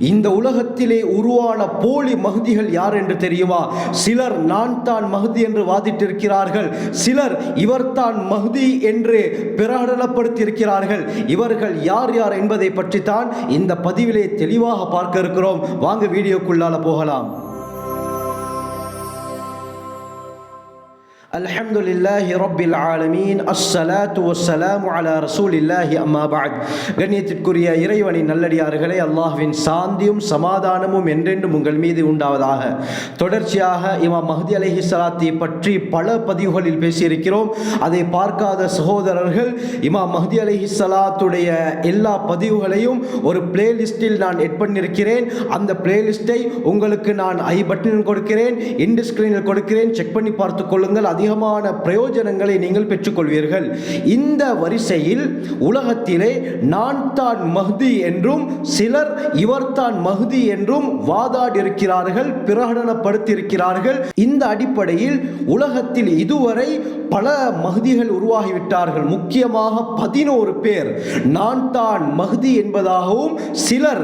இந்த உலகத்திலே உருவான போலி மஹ்திகள் யார் என்று தெரியுமா? சிலர் நான் தான் மஹ்தி என்று வாதிட்டிருக்கிறார்கள், சிலர் இவர்தான் மஹ்தி என்று பிரகடனப்படுத்தியிருக்கிறார்கள். இவர்கள் யார் யார் என்பதை பற்றி தான் இந்த பதிவிலே தெளிவாக பார்க்க இருக்கிறோம். வாங்க வீடியோக்குள்ளால போகலாம். அல்ஹம்துலில்லாஹி ரப்பில் ஆலமீன், அஸ்ஸலாத்து வஸ்ஸலாமு அலா ரசூலில்லாஹி அம்மா பஅத். கண்ணியத்திற்குரிய இறைவனின் நல்லடியார்களே, அல்லாஹ்வின் சாந்தியும் சமாதானமும் என்றென்றும் உங்கள் மீது உண்டாவதாக. தொடர்ச்சியாக இமாம் மஹ்தி அலைஹிஸ்ஸலாத்தை பற்றி பல பதிவுகளில் பேசியிருக்கிறோம். அதை பார்க்காத சகோதரர்கள் இமாம் மஹ்தி அலைஹிஸ்ஸலாத்துடைய எல்லா பதிவுகளையும் ஒரு பிளேலிஸ்டில் நான் எட் பண்ணியிருக்கிறேன். அந்த பிளேலிஸ்ட்டை உங்களுக்கு நான் ஐ பட்டனில் கொடுக்கிறேன், இண்ட் ஸ்கிரீனில் கொடுக்கிறேன். செக் பண்ணி பார்த்துக் கொள்ளுங்கள். அதிகமான பிரயோஜனங்களை நீங்கள் பெற்றுக்கொள்வீர்கள். இந்த வரிசையில் உலகத்திலே நான் தான் மஹ்தி என்றும் சிலர் இவர்தான் மஹ்தி என்றும் வாதாடி இருக்கிறார்கள், பிரகடனப்படுத்தியிருக்கிறார்கள். இந்த அடிப்படையில் உலகத்தில் இதுவரை பல மஹ்திகள் உருவாகிவிட்டார்கள். முக்கியமாக 11 பேர் நான் தான் மஹ்தி என்பதாகவும் சிலர்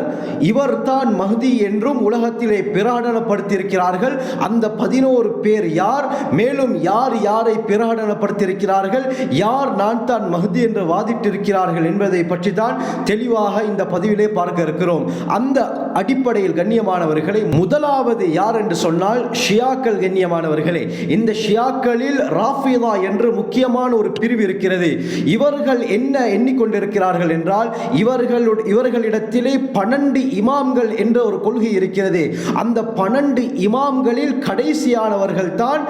இவர்தான் மஹ்தி என்றும் உலகத்திலே பிரகடனப்படுத்தியிருக்கிறார்கள். அந்த 11 பேர் யார், மேலும் யார் யாரை பிரகடனப்படுத்தியிருக்கிறார்கள், யார் நான் தான் மஹ்தி என்று வாதிட்டிருக்கிறார்கள் என்பதை பற்றி தான் தெளிவாக இந்த பதிவிலே பார்க்க இருக்கிறோம். அந்த அடிப்படையில் கண்ணியமானவர்களை, முதலாவது யார் என்று சொன்னால் ஷியாக்கள். கண்ணியமானவர்களே, இந்த ஷியாக்களில் ராஃபிதா என்று முக்கியமான ஒரு பிரிவு இருக்கிறது. இவர்கள் என்ன எண்ணிக்கொண்டிருக்கிறார்கள் என்றால், இவர்களிடத்திலே 12 இமாம்கள் என்ற ஒரு கொள்கை இருக்கிறது. அந்த 12 இமாம்களில் கடைசியானவர்கள் தான்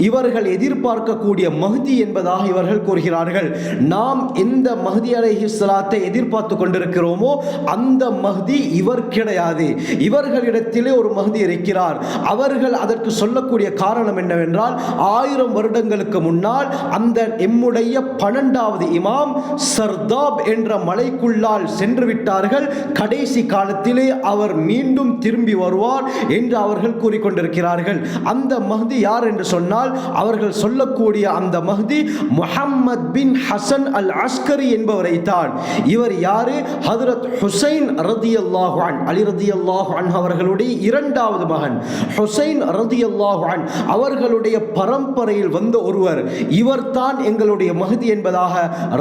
இவர்கள் எதிர்பார்க்கக்கூடிய மஹ்தி என்பதாக இவர்கள் கூறுகிறார்கள். நாம் எந்த மஹ்தி அலைஹிஸ்ஸலாத்தை எதிர்பார்த்து கொண்டிருக்கிறோமோ அந்த மஹ்தி இவர் கிடையாது. இவர்களிடத்திலே ஒரு மஹ்தி இருக்கிறார். அவர்கள் அதற்கு சொல்லக்கூடிய காரணம் என்னவென்றால், 1000 வருடங்களுக்கு முன்னால் அந்த எம்முடைய 12வது இமாம் சர்தாப் என்ற மலைக்குள்ளால் சென்று விட்டார்கள். கடைசி காலத்திலே அவர் மீண்டும் திரும்பி வருவார் என்று அவர்கள் கூறிக்கொண்டிருக்கிறார்கள். அந்த மஹ்தி யார் என்று சொன்னால், அவர்கள் சொல்லக்கூடிய அந்த மஹ்தி முஹம்மத் பின் ஹசன் அல் அஸ்கரி என்பவரை தான். இவர் யாரு? ஹஜ்ரத் ஹுசைன் ரலியல்லாஹு அன்ஹு, அலி ரலியல்லாஹு அன்ஹு அவர்களுடைய 2வது மகன் ஹுசைன் ரலியல்லாஹு அன்ஹு அவர்களுடைய பரம்பரையில் வந்த ஒருவர். இவர் தான் எங்களுடைய மஹ்தி என்பதாக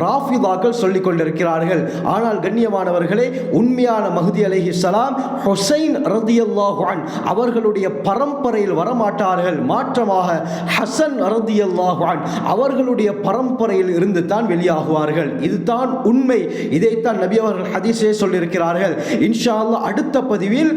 ராஃபிதாக்கள் சொல்லிக் கொண்டிருக்கிறார்கள். ஆனால் கண்ணியமானவர்களே, உண்மையான மஹ்தி அலைஹிஸ்ஸலாம் ஹுசைன் ரலியல்லாஹு அன்ஹு அவர்களுடைய பரம்பரையில் வரமாட்டார்கள். மாற்றமாக ஹசன் ரலியல்லாஹு அன்ஹு அவர்களுடைய பரம்பரையில் இருந்து தான் வெளியாகுவார்கள். இதுதான் உண்மை. இதைத்தான் நபி அவர்கள் ஹதீஸிலே சொல்லியிருக்கிறார்கள். இன்ஷா அல்லாஹ் அடுத்த பதிவில்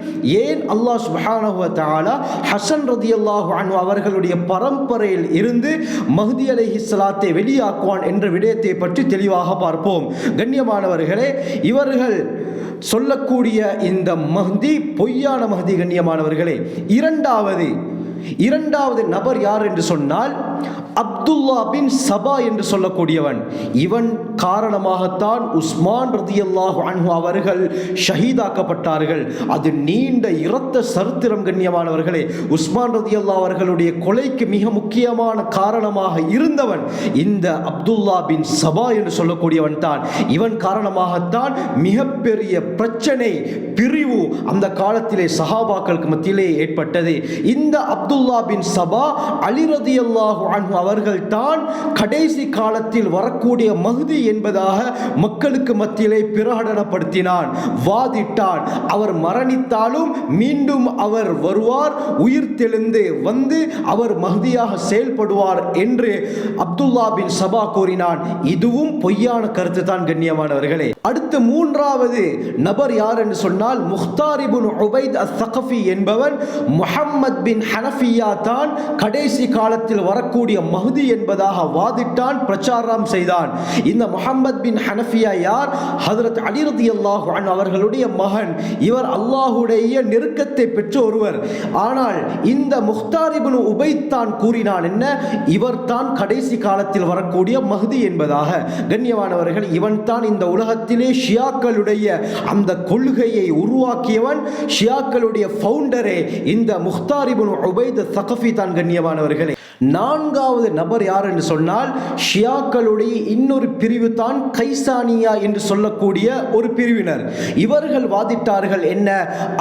ஏன் அல்லாஹ் சுப்ஹானஹு வ தஆலா ஹசன் ரலியல்லாஹு அன்ஹு அவர்களுடைய பரம்பரையில் இருந்து மஹ்தி அலைஹிஸ்ஸலாத்தை வெளியாக்குவான் என்ற விடயத்தை பற்றி தெளிவாக பார்ப்போம். கண்ணியமானவர்களே, இவர்கள் சொல்லக்கூடிய இந்த மஹ்தி பொய்யான மஹ்தி. கண்ணியமானவர்களே, இரண்டாவது நபர் யார் என்று சொன்னால் அப்துல்லா பின் சபா என்று சொல்லக்கூடியவன். இவன் காரணமாகத்தான் உஸ்மான் ரலியல்லாஹு அன்ஹு அவர்கள் ஷஹீதாக்கப்பட்டார்கள். அது நீண்ட இரத்த சரித்திரம். கண்ணியமானவர்களே, உஸ்மான் ரலியல்லாஹு அவர்களுடைய கொலைக்கு மிக முக்கியமான காரணமாக இருந்தவன் இந்த அப்துல்லா பின் சபா என்று சொல்லக்கூடியவன் தான். இவன் காரணமாகத்தான் மிகப்பெரிய பிரச்சனை, பிரிவு அந்த காலத்திலே சஹாபாக்களுக்கு மத்தியிலே ஏற்பட்டது. இந்த அப்துல்லா பின் சபா அலி ரலியல்லாஹு அன்ஹு அவர்கள் தான் கடைசி காலத்தில் வரக்கூடிய மஹ்தி என்பதாக மக்களுக்கு மத்தியிலே பிரகடனப்படுத்தினான், வாதிட்டான். அவர் மரணித்தாலும் மீண்டும் அவர் வருவார், உயிர் தெழுந்து வந்து அவர் மஹ்தியாக செயல்படுவார் என்று அப்துல்லா பின் சபா கூறினான். இதுவும் பொய்யான கருத்து தான். கண்ணியமானவர்களே, அடுத்து 3வது நபர் யார் என்று சொன்னால் முக்தார் இப்னு உபைத் அஸ்-ஸகஃபி என்பவன் முஹம்மத் பின் ஹனஃபியா தான் கடைசி காலத்தில் வரக்கூடிய மஹ்தி என்பதாக வாதிட்டான், பிரச்சாரம் செய்தான். இந்த முஹம்மத் பின் ஹனஃபியா யார்? ஹஜ்ரத் அலி ரலியல்லாஹு அன்ஹு அவர்களுடைய மகன். இவர் அல்லாஹ்வுடைய நெருக்கத்தை பெற்ற ஒருவர். ஆனால் இந்த முக்தார் இப்னு உபைத் தான் கூறினான் என்ன, இவர் தான் கடைசி காலத்தில் வரக்கூடிய மஹ்தி என்பதாக. கண்ணியமானவர்கள், இவன் தான் இந்த உலகத்திலே ஷியாக்களுடைய அந்த கொள்கையை உருவாக்கியவன். ஷியாக்களுடைய ஃபவுண்டரே இந்த முக்தார் இப்னு உபைத் அஸ்-ஸகஃபி தான். கண்ணியமானவர்களே, 4வது எட்டாவது நபர் யார் என்று சொன்னால் ஷியாக்களுடைய இன்னொரு பிரிவு தான் கைசானியா என்று சொல்லக்கூடிய ஒரு பிரிவினர். இவர்கள் வாதிட்டார்கள் என்ன,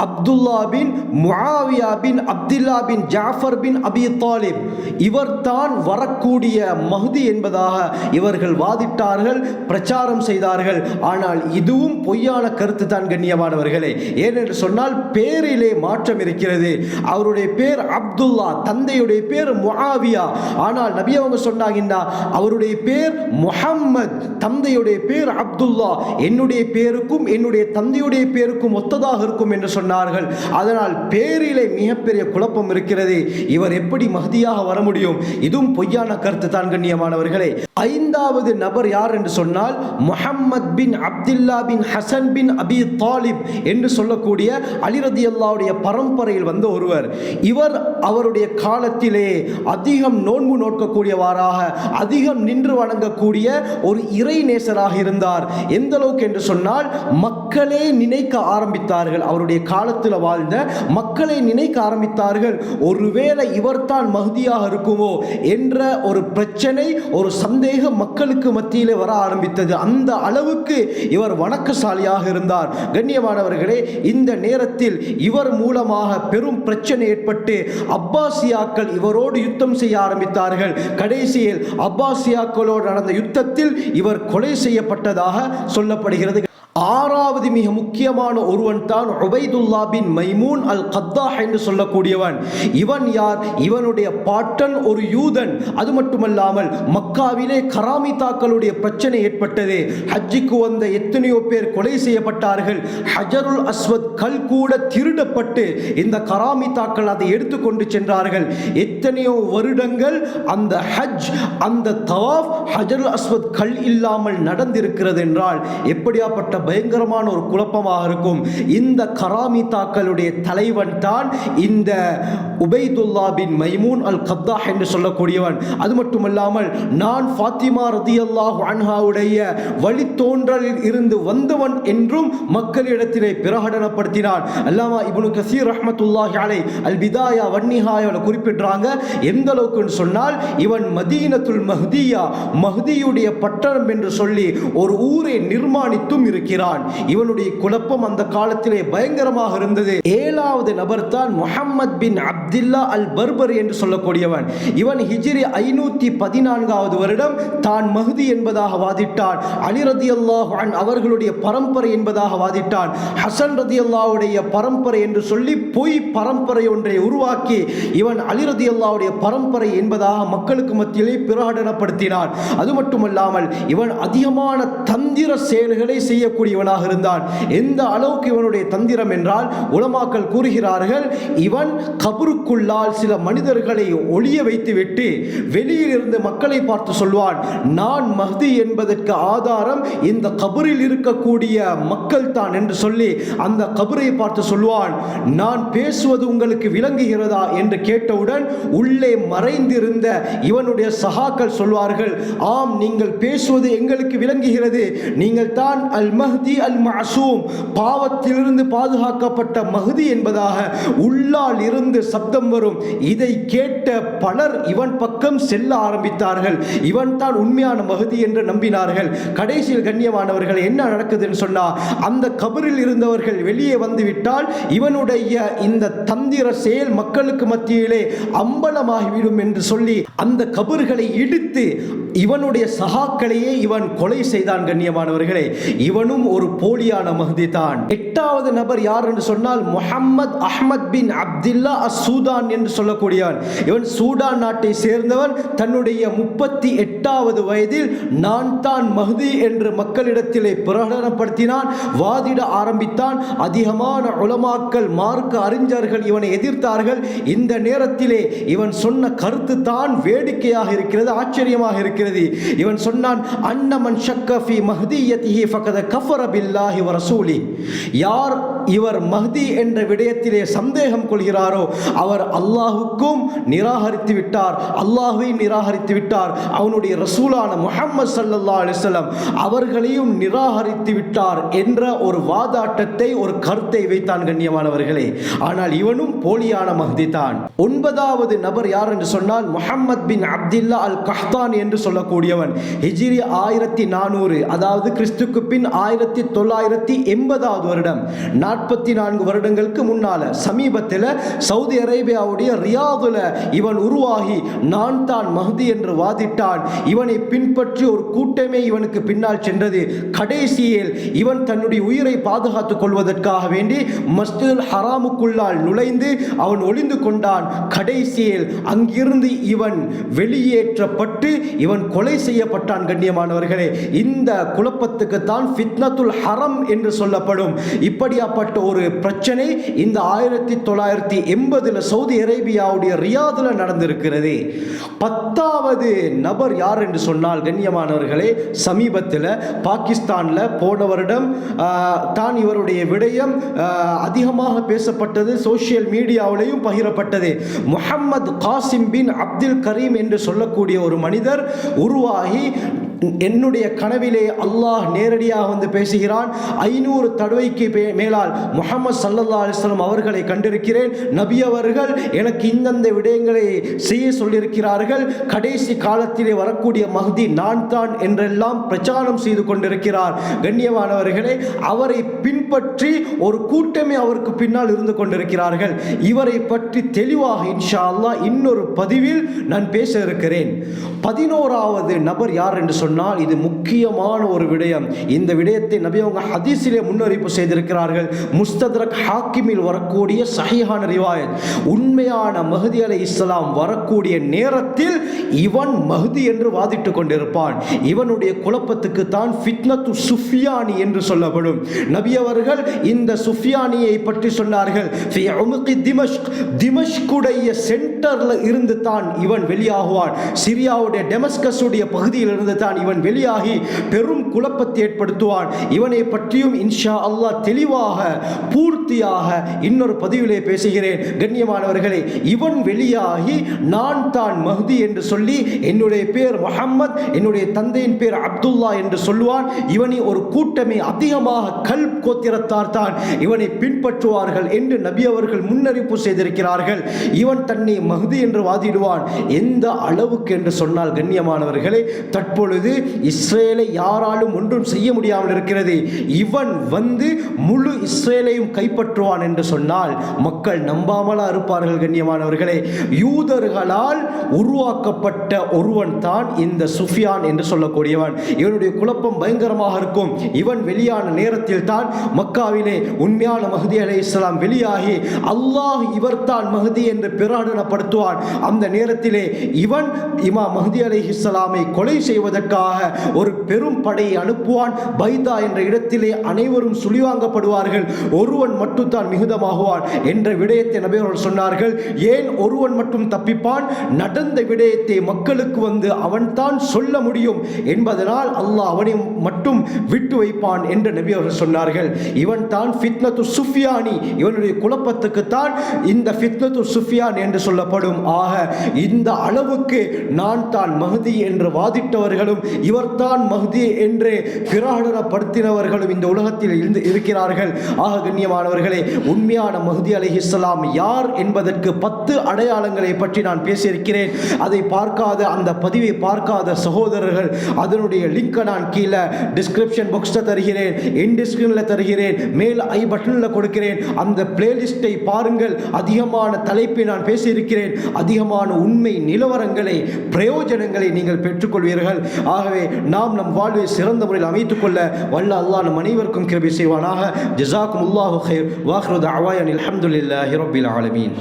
அப்துல்லா பின் முஆவியா பின் அப்துல்லா பின் ஜாஃபர் பின் அபி தாலிப் இவர்தான் வரக்கூடிய மஹ்தி என்பதாக இவர்கள் வாதிட்டார்கள், பிரச்சாரம் செய்தார்கள். ஆனால் இதுவும் பொய்யான கருத்து தான் கண்ணியமானவர்களே. ஏனென்று சொன்னால் பேரிலே மாற்றம் இருக்கிறது. அவருடைய பேர் அப்துல்லா, தந்தையுடைய பேர் முஆவியா. ஆனால் நபி அவங்க சொன்னாங்கன்னா அவருடைய பேர் முஹம்மத், தந்தையுடைய பேர் அப்துல்லா. என்னுடைய பேருக்கும் என்னுடைய தந்தையுடைய பேருக்கும் ஒத்ததாக இருக்கும் என்று சொன்னார்கள். அதனால் பேரிலே மிகப்பெரிய குழப்பம் இருக்கிறது. இவர் எப்படி மஹ்தியாக வர முடியும்? இதுவும் பொய்யான கருத்து தான் கண்ணியமானவர்களே. ஐந்தாவது நபர் யார் என்று சொன்னால் முஹம்மத் பின் அப்துல்லா பின் ஹசன் பின் அபி தாலிப் என்று சொல்லக்கூடிய அலி ரலியல்லாஹுடைய பரம்பரையில் வந்த ஒருவர். இவர் அவருடைய காலத்திலே அதிகம் நோன்பு நோக்கக்கூடியவராக, அதிகம் நின்று வணங்கக்கூடிய ஒரு இறை நேசராக இருந்தார். எந்த அளவுக்கு என்று சொன்னால் மக்களே நினைக்க ஆரம்பித்தார்கள், அவருடைய காலத்தில் வாழ்ந்த மக்களே நினைக்க ஆரம்பித்தார்கள், ஒருவேளை இவர்தான் மஹ்தியாக இருக்குமோ என்ற ஒரு பிரச்சனை, ஒரு சந்தேகம் மக்களுக்கு மத்தியிலே வர ஆரம்பித்தது. அந்த அளவுக்கு இவர் வணக்கசாலியாக இருந்தார். கண்ணியமானவர்களே, இந்த நேரத்தில் இவர் மூலமாக பெரும் பிரச்சனை ஏற்பட்டு அப்பாசியாக்கள் இவரோடு யுத்தம் செய்ய ஆரம்பித்தார்கள். கடைசியில் அப்பாசியாக்களோடு நடந்த யுத்தத்தில் இவர் கொலை செய்யப்பட்டதாக சொல்லப்படுகிறது. ஆறாவது மிக முக்கியமான ஒருவன் தான் உபைதுல்லா பின் மைமூன் அல் கத்தாஹ் என்று சொல்லக்கூடியவன். இவன் யார்? இவனுடைய பாட்டன் ஒரு யூதன். அது மட்டுமல்லாமல் மக்காவிலே கராமித்தாக்களுடைய பிரச்சனை ஏற்பட்டது. ஹஜ்ஜிக்கு வந்த எத்தனையோ பேர் கொலை செய்யப்பட்டார்கள். ஹஜருல் அஸ்வத் கல் கூட திருடப்பட்டு இந்த கராமித்தாக்கள் அதை எடுத்துக்கொண்டு சென்றார்கள். எத்தனையோ வருடங்கள் அந்த ஹஜ், அந்த தவாஃப் ஹஜருல் அஸ்வத் கல் இல்லாமல் நடந்திருக்கிறது என்றால் எப்படியாப்பட்ட பயங்கரமான ஒரு குழப்பமாக இருக்கும். இந்த கராமித்தாக்களுடைய தலைவன் தான் இந்த உபைதுல்லா பின் மைமூன் அல் கத்தாஹ் என்று சொல்லக்கூடியவன். அது மட்டுமல்லாமல் நான் ஃபாத்திமா ரலியல்லாஹு அன்ஹாவுடைய வழித்தோன்றலில் இருந்து வந்தவன் என்றும் மக்களிடத்திலே பிரகடனப்படுத்தினான். அல்லாமா இப்னு கஸீர் ரஹ்மத்துல்லாஹி அலைஹி அல் பிதாயா வன்னிஹாயாவில் குறிப்பிடுறாங்க. எந்த அளவுக்கு சொன்னால் இவன் மதீனத்துல் மஹ்தியா, மஹ்தியுடைய பட்டணம் என்று சொல்லி ஒரு ஊரை நிர்மாணித்தும் இருக்கிறான். இவனுடைய குழப்பம் அந்த காலத்திலே பயங்கரமாக இருந்தது. ஏழாவது நபர் தான் முஹம்மத் பின் அப்துல்லா அல் பர்பர் என்று சொல்லக்கூடியவன். இவன் ஹிஜ்ரி 514வது வருடம் தான் மஹ்தி என்பதாக வாதிட்டான். அலி ரலியல்லாஹு அன்ஹு அவர்களுடைய பரம்பரை என்பதாக வாதிட்டான். ஹசன் ரலியல்லாஹுடைய பரம்பரை என்று சொல்லி பொய் பரம்பரை ஒன்றை உருவாக்கி இவன் அலி ரலியல்லாஹுடைய பரம்பரை என்பதாக மக்களுக்கு மத்தியிலே பிரகடனப்படுத்தினான். அது மட்டுமல்லாமல் இவன் அதிகமான தந்திர செயல்களை செய்யக்கூடியவனாக இருந்தான். எந்த அளவுக்கு இவனுடைய தந்திரம் என்றால் உலமாக்கள் கூறுகிறார்கள், இவன் கபருக்குள்ளால் சில மனிதர்களை ஒளிய வைத்துவிட்டு வெளியில் இருந்து மக்களை பார்த்து சொல்வான், நான் மஹ்தி என்பதற்கு ஆதாரம் இந்த கபரில் இருக்கக்கூடிய மக்கள் தான் என்று சொல்லி அந்த கபரை பார்த்து சொல்வான், நான் பேசுவது உங்களுக்கு விளங்குகிறதா என்று கேட்டவுடன் உள்ளே மறைந்திருந்த இவனுடைய சகாக்கள் சொல்வார்கள், ஆம் நீங்கள் பேசுவது எங்களுக்கு விளங்குகிறது, நீங்கள் தான் அல் மஹ்தி அல் மஅசூம், பாவத்திலிருந்து பாதுகாக்கப்பட்ட மஹ்தி என்பதாக உள்ளால் இருந்து சப்தம் வரும். இதை கேட்ட பலர் இவன் பக்கம் செல்ல ஆரம்பித்தார்கள். இவன் தான் உண்மையான மஹ்தி என்று நம்பினார்கள். கடைசியில் கண்ணியமானவர்கள் என்ன நடக்குதுன்னு சொன்னா, அந்த கபரில் இருந்தவர்கள் வெளியே வந்துவிட்டால் இவனுடைய இந்த தந்திர செயல் மக்களுக்கு மத்தியிலே அம்பலமாகிவிடும் என்று சொல்லி அந்த கபர்களை இடித்து இவனுடைய சகாக்களையே இவன் கொலை செய்தான். கண்ணியமானவர்களே, இவனும் ஒரு போலியான மஹ்தி தான். எட்டாவது நபர் யார் என்று சொன்னால் முஹம்மத் அஹ்மத் பின் அப்துல்லா அஸ்-சூதான் என்று சொல்லக்கூடியவன். இவன் சூடான் நாட்டை சேர்ந்தவன். தன்னுடைய 38வது வயதில் நான் தான் மஹ்தி என்று மக்களிடத்திலே பிரகடனப்படுத்தினான், வாதிட ஆரம்பித்தான். அதிகமான உலமாக்கள், மார்க்க அறிஞர்கள் இவனை எதிர்த்தார்கள். இந்த நேரத்திலே இவன் சொன்ன கருத்து தான் வேடிக்கையாக இருக்கிறது, ஆச்சரியமாக இருக்கிறது. இருக்கிறது. இவன் சொன்னான், அன்னமன் ஷக்க ஃபீ மஹ்தியத்திஹி ஃபகத கஃபர பில்லாஹி வ ரசூலி. யார் இவர் மஹ்தி என்ற விடயத்திலே சந்தேகம் கொள்கிறாரோ அவர் அல்லாஹுக்கும் நிராகரித்து விட்டார், அல்லாஹ்வை நிராகரித்து விட்டார், அவனுடைய ரசூலான முஹம்மது ஸல்லல்லாஹு அலைஹி வஸல்லம் அவர்களையும் நிராகரித்து விட்டார் என்ற ஒரு வாதாட்டத்தை, ஒரு கருத்தை வைத்தான் கண்ணியமானவர்களே. ஆனால் இவனும் போலியான மஹ்தி தான். 9வது நபர் யார் என்று சொன்னால் முஹம்மத் பின் அப்துல்லா அல் கஹ்தான் என்று சொல்லக்கூடியவன். ஹிஜ்ரி 1400, அதாவது கிறிஸ்துக்கு பின் 1980வது வருடம், 44 வருடங்களுக்கு முன்னால சமீபத்தில் சவுதி அரேபியாவுடைய ரியாதுல இவன் உருவாகி நான் தான் மஹ்தி என்று வாதிட்டான். இவனை பின்பற்றி ஒரு கூட்டமே இவனுக்கு பின்னால் சென்றது. கடைசியில் இவன் தன்னுடைய உயிரை பாதுகாத்துக் கொள்வதற்காக வேண்டி மஸ்ஜிதுல் ஹராமுக்குள்ளால் நுழைந்து அவன் ஒளிந்து கொண்டான். கடைசியில் அங்கிருந்து இவன் வெளியேற்றப்பட்டு இவன் கொலை செய்யப்பட்டான். கண்ணியமானவர்களே, இந்த குழப்பத்துக்கு தான் ஃபித்னத்துல் ஹரம் என்று சொல்லப்படும். இப்படியாப்பட்ட ஒரு பிரச்சனை இந்த 1980 சவுதி அரேபியாவுடைய ரியாதுல நடந்திருக்கிறது. 10வது நபர் யார் என்று சொன்னால் கண்ணியமானவர்களே, சமீபத்தில் பாகிஸ்தானில் போன வருடம் தான் இவருடைய விடயம் அதிகமாக பேசப்பட்டது, சோசியல் மீடியாவிலையும் பகிரப்பட்டது. முஹம்மது காசிம் பின் அப்துல் கரீம் என்று சொல்லக்கூடிய ஒரு மனிதர் உருவாகி என்னுடைய கனவிலே அல்லாஹ் நேரடியாக வந்து பேசுகிறான். 500 தடவைக்கு மேலால் முஹம்மது ஸல்லல்லாஹு அலைஹி வஸல்லம் அவர்களை கண்டிருக்கிறேன், நபி அவர்கள் எனக்கு இந்தந்த விடயங்களை செய்ய சொல்லியிருக்கிறார்கள், கடைசி காலத்திலே வரக்கூடிய மஹ்தி நான் தான் என்றெல்லாம் பிரச்சாரம் செய்து கொண்டிருக்கிறார். கண்ணியமானவர்களே, அவரை பின்பற்றி ஒரு கூட்டமே அவருக்கு பின்னால் இருந்து கொண்டிருக்கிறார்கள். இவரை பற்றி தெளிவாக இன்ஷா அல்லாஹ் இன்னொரு பதிவில் நான் பேச இருக்கிறேன். 11வது நபர் யார் என்று சொன்னால் இது முக்கியமான ஒரு விடயம். இந்த விடயத்தை நபி அவங்க ஹதீஸிலே முன்னறிவிப்பு செய்திருக்கிறார்கள். முஸ்தத்ரக் ஹாக்கிமில் வரக்கூடிய சஹீஹான ரிவாயத். உண்மையான மஹ்தி அலைஹிஸ்ஸலாம் வரக்கூடிய நேரத்தில் இவன் மஹ்தி என்று வாதிட்டுக் கொண்டிருப்பான். இவனுடைய குழப்பத்துக்கு தான் ஃபித்னத்து சுஃபியானி என்று சொல்லப்படும். நபி அவர்கள் இந்த சுஃபியானியை பற்றி சொன்னார்கள், ஃபி உம்கி திமஷ்க், திமஷ்குடைய சென்டர்ல இருந்து தான் இவன் வெளியாகுவான். சிரியாவுடைய டெமஸ்கஸுடைய பகுதியில் இருந்து தான் இவன் வெளியாகி பெரும் குழப்பத்தை ஏற்படுத்துவான். இவனை பற்றியும் இன்ஷா அல்லாஹ் தெளிவாக பூர்த்தியாக இன்னொரு பதிவிலே பேசுகிறேன். கண்ணியமானவர்களே, இவன் வெளியாகி நான் தான் மஹ்தி என்று சொல்லி என்னுடைய பேர் முஹம்மத், என்னுடைய தந்தையின் பேர் அப்துல்லா என்று சொல்லுவான். இவனை ஒரு கூட்டமே அதிகமாக கல்ப் கோத்திரத்தார் தான் இவனை பின்பற்றுவார்கள் என்று நபி அவர்கள் முன்னறிவிப்பு செய்திருக்கிறார்கள். இவன் தன்னை மஹ்தி என்று வாதிடுவான். எந்த அளவுக்கு என்று சொன்னால் கண்ணியமானவர்களே, தற்பொழுது இஸ்ரேலை யாராலும் ஒன்றும் செய்ய முடியாமல் இருக்கிறது. இவன் வந்து முழு இஸ்ரேலையும் கைப்பற்றுவான் என்று சொன்னால் மக்கள் நம்பாமலா இருப்பார்கள். கண்ணியமானவர்களே, யூதர்களால் உருவாக்கப்பட்ட ஒருவன் தான் இந்த சுஃபியான் என்று சொல்லக்கூடியவன். இவனுடைய குழப்பம் பயங்கரமாக இருக்கும். இவன் வெளியான நேரத்தில் தான் மக்காவிலே உண்மையான மஹ்தி அலைஹிஸ்ஸலாம் வெளியாகி அல்லாஹ் இவர்தான் மஹ்தி என்று பிரகடனப்படுத்துவான். அந்த நேரத்திலே இவன் இமாம் மஹ்தி அலைஹிஸ்ஸலாமை கொலை செய்வதற்காக ஒரு பெரும் படையை அனுப்புவான். பைதா என்ற இடத்திலே அனைவரும் சுழிவாங்கப்படுவார்கள். ஒருவன் மட்டும் தான் மிகுதமாகுவான் என்ற விடயத்தை நபி அவர்கள் சொன்னார்கள். ஏன் ஒருவன் மட்டும் தப்பிப்பான்? நடந்த விடயத்தை மக்களுக்கு வந்து அவன் தான் சொல்ல முடியும் என்பதனால் அல்லாஹ் அவனை மட்டும் விட்டு வைப்பான் என்று நபி அவர்கள் சொன்னார்கள். இவன் தான் ஃபித்னத்து சுஃபியானி. இவனுடைய குழப்பத்துக்கு தான் இந்த ஃபித்னத்து சுஃபியான் என்று சொல்லப்படும். ஆக இந்த அளவுக்கு நான் தான் மஹ்தி என்று வாதிட்டவர்களும் இவர்தான் மஹ்தி என்று பிரகடனப்படுத்தினவர்களும் இந்த உலகத்தில் இருக்கிறார்கள். ஆக கண்ணியமானவர்களே, உண்மையான மஹ்தி அலைஹிஸ்ஸலாம் யார் என்பதற்கு 10 அடையாளங்களை பற்றி நான் பேசியிருக்கிறேன். அதை பார்க்காத, அந்த பதிவை பார்க்காத சகோதரர்கள் அதனுடைய லிங்கை நான் கீழே டிஸ்கிரிப்ஷன் பாக்ஸில் தருகிறேன், இன்டிஸ்கிரிப்ஷனில் தருகிறேன், மேல் ஐ பட்டனில் கொடுக்கிறேன். அந்த பிளேலிஸ்டை பாருங்கள். அதிகமான தலைப்பை நான் பேசியிருக்கிறேன். அதிகமான உண்மை நிலவரங்களை, பிரயோஜனங்களை நீங்கள் பெற்றுக்கொள்வீர்கள். ஆகவே நாம் நம் வாழ்வை சிறந்த முறையில் அமைத்துக் கொள்ள வல்ல அல்லாஹ் நம் அனைவருக்கும் கிருபை செய்வானாக. ஜஸாக்குமுல்லாஹு கைர். வாஹிரு தஅவானா அல்ஹம்துலில்லாஹி ரப்பில் ஆலமீன்.